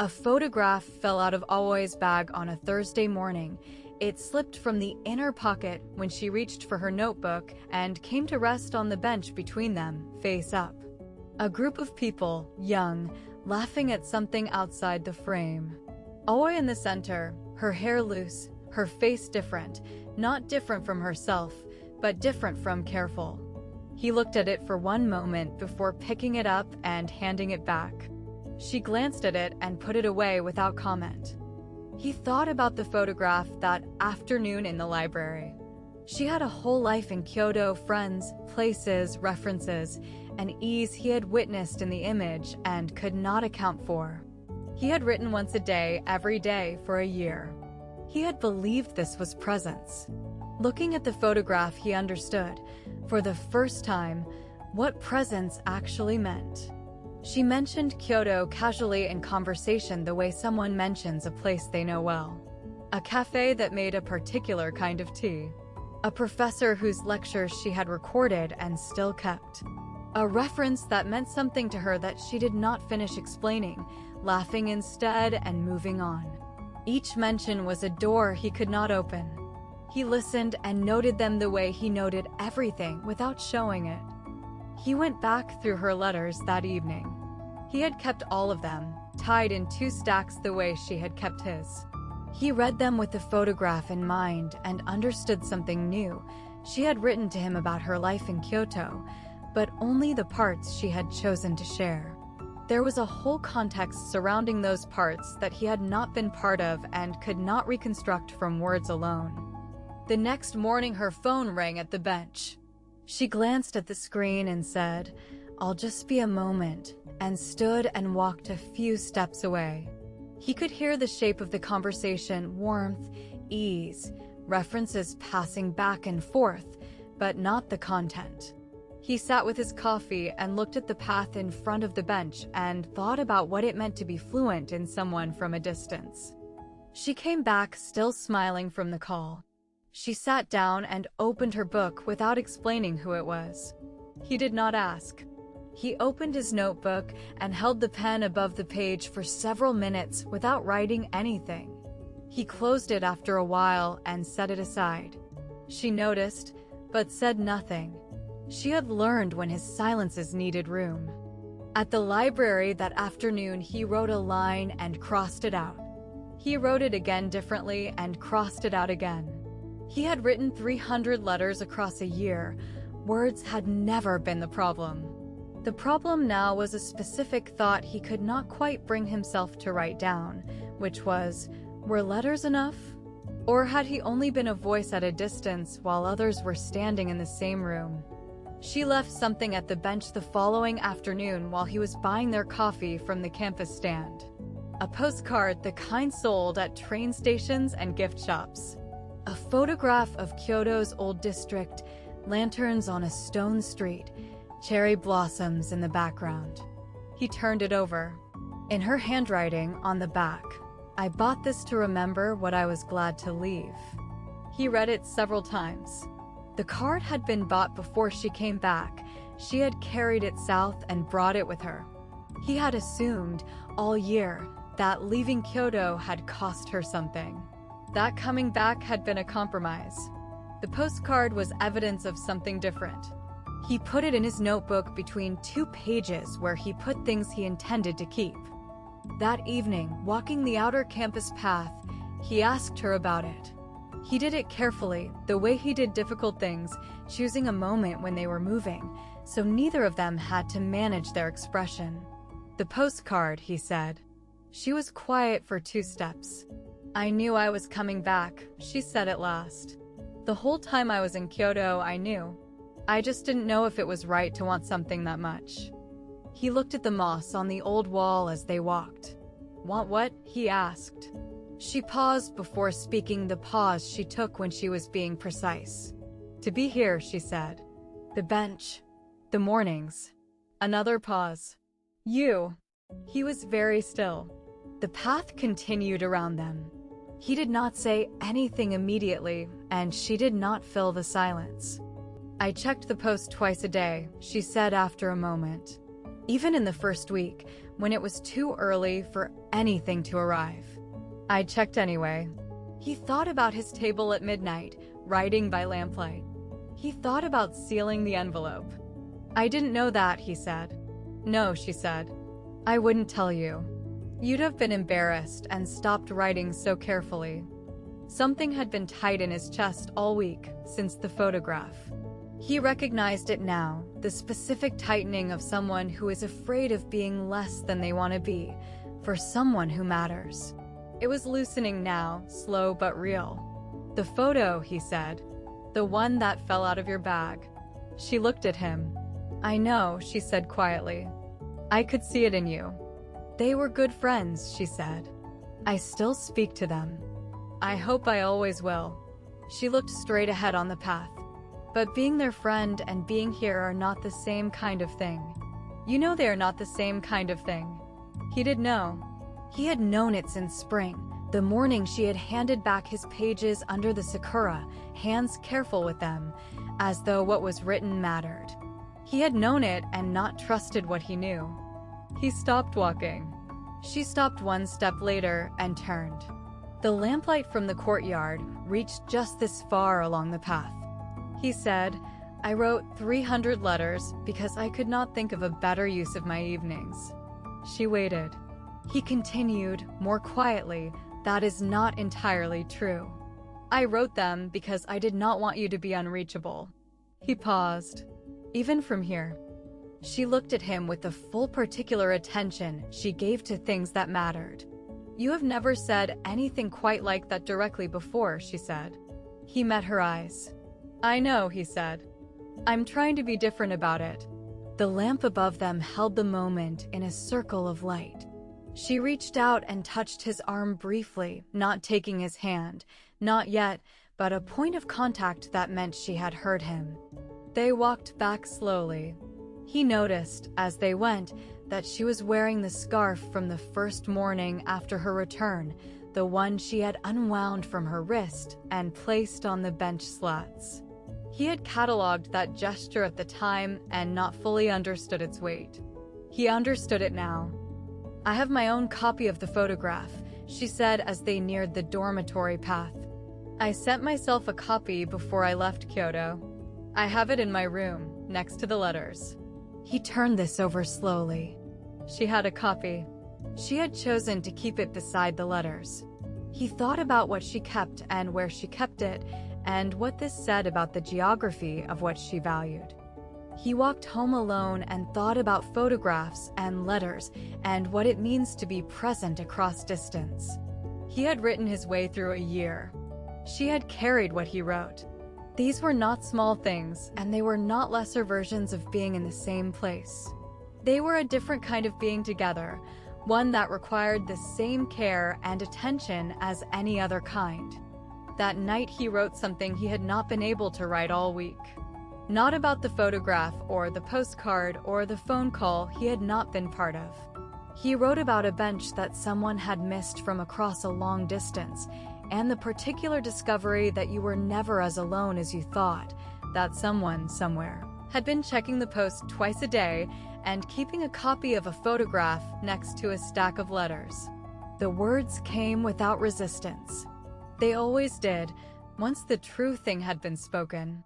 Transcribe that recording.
A photograph fell out of Aoi's bag on a Thursday morning. It slipped from the inner pocket when she reached for her notebook and came to rest on the bench between them, face up. A group of people, young, laughing at something outside the frame. Aoi in the center, her hair loose, her face different, not different from herself, but different from careful. He looked at it for one moment before picking it up and handing it back. She glanced at it and put it away without comment. He thought about the photograph that afternoon in the library. She had a whole life in Kyoto, friends, places, references, an ease he had witnessed in the image and could not account for. He had written once a day, every day, for a year. He had believed this was presence. Looking at the photograph, he understood, for the first time, what presence actually meant. She mentioned Kyoto casually in conversation the way someone mentions a place they know well. A cafe that made a particular kind of tea. A professor whose lectures she had recorded and still kept. A reference that meant something to her that she did not finish explaining, laughing instead and moving on. Each mention was a door he could not open. He listened and noted them the way he noted everything without showing it. He went back through her letters that evening. He had kept all of them, tied in 2 stacks the way she had kept his. He read them with the photograph in mind and understood something new. She had written to him about her life in Kyoto, but only the parts she had chosen to share. There was a whole context surrounding those parts that he had not been part of and could not reconstruct from words alone. The next morning her phone rang at the bench. She glanced at the screen and said, "I'll just be a moment," and stood and walked a few steps away. He could hear the shape of the conversation, warmth, ease, references passing back and forth, but not the content. He sat with his coffee and looked at the path in front of the bench and thought about what it meant to be fluent in someone from a distance. She came back still smiling from the call. She sat down and opened her book without explaining who it was. He did not ask. He opened his notebook and held the pen above the page for several minutes without writing anything. He closed it after a while and set it aside. She noticed, but said nothing. She had learned when his silences needed room. At the library that afternoon, he wrote a line and crossed it out. He wrote it again differently and crossed it out again. He had written 300 letters across a year. Words had never been the problem. The problem now was a specific thought he could not quite bring himself to write down, which was, were letters enough? Or had he only been a voice at a distance while others were standing in the same room? She left something at the bench the following afternoon while he was buying their coffee from the campus stand. A postcard, the kind sold at train stations and gift shops. A photograph of Kyoto's old district, lanterns on a stone street, cherry blossoms in the background. He turned it over. In her handwriting on the back, "I bought this to remember what I was glad to leave." He read it several times. The card had been bought before she came back. She had carried it south and brought it with her. He had assumed, all year, that leaving Kyoto had cost her something. That coming back had been a compromise. The postcard was evidence of something different. He put it in his notebook between 2 pages where he put things he intended to keep. That evening, walking the outer campus path, he asked her about it. He did it carefully, the way he did difficult things, choosing a moment when they were moving, so neither of them had to manage their expression. "The postcard," he said. She was quiet for 2 steps. "I knew I was coming back," she said at last. "The whole time I was in Kyoto, I knew. I just didn't know if it was right to want something that much." He looked at the moss on the old wall as they walked. "Want what?" he asked. She paused before speaking, the pause she took when she was being precise. "To be here," she said. "The bench. The mornings." Another pause. "You." He was very still. The path continued around them. He did not say anything immediately, and she did not fill the silence. "I checked the post twice a day," she said after a moment. even in the first week, when it was too early for anything to arrive. I checked anyway. He thought about his table at midnight, writing by lamplight. He thought about sealing the envelope. I didn't know that, he said. No, she said. I wouldn't tell you. You'd have been embarrassed and stopped writing so carefully. Something had been tight in his chest all week, since the photograph. He recognized it now, the specific tightening of someone who is afraid of being less than they want to be, for someone who matters. It was loosening now, slow but real. The photo, he said. The one that fell out of your bag. She looked at him. I know, she said quietly. I could see it in you. They were good friends, she said. I still speak to them. I hope I always will. She looked straight ahead on the path. But being their friend and being here are not the same kind of thing. You know they are not the same kind of thing. He did know. He had known it since spring, the morning she had handed back his pages under the sakura, hands careful with them, as though what was written mattered. He had known it and not trusted what he knew. He stopped walking. She stopped one step later and turned. The lamplight from the courtyard reached just this far along the path. He said, I wrote 300 letters because I could not think of a better use of my evenings. She waited. He continued, more quietly, that is not entirely true. I wrote them because I did not want you to be unreachable. He paused. Even from here. She looked at him with the full particular attention she gave to things that mattered. You have never said anything quite like that directly before, she said. He met her eyes. I know, he said. I'm trying to be different about it. The lamp above them held the moment in a circle of light. She reached out and touched his arm briefly, not taking his hand, not yet, but a point of contact that meant she had heard him. They walked back slowly. He noticed, as they went, that she was wearing the scarf from the first morning after her return, the one she had unwound from her wrist and placed on the bench slats. He had catalogued that gesture at the time and not fully understood its weight. He understood it now. I have my own copy of the photograph, she said as they neared the dormitory path. I sent myself a copy before I left Kyoto. I have it in my room, next to the letters. He turned this over slowly. She had a copy. She had chosen to keep it beside the letters. He thought about what she kept and where she kept it, and what this said about the geography of what she valued. He walked home alone and thought about photographs and letters and what it means to be present across distance. He had written his way through a year. She had carried what he wrote. These were not small things, and they were not lesser versions of being in the same place. They were a different kind of being together, one that required the same care and attention as any other kind. That night he wrote something he had not been able to write all week. Not about the photograph or the postcard or the phone call he had not been part of. He wrote about a bench that someone had missed from across a long distance, and the particular discovery that you were never as alone as you thought, that someone somewhere had been checking the post twice a day and keeping a copy of a photograph next to a stack of letters. The words came without resistance. They always did, once the true thing had been spoken.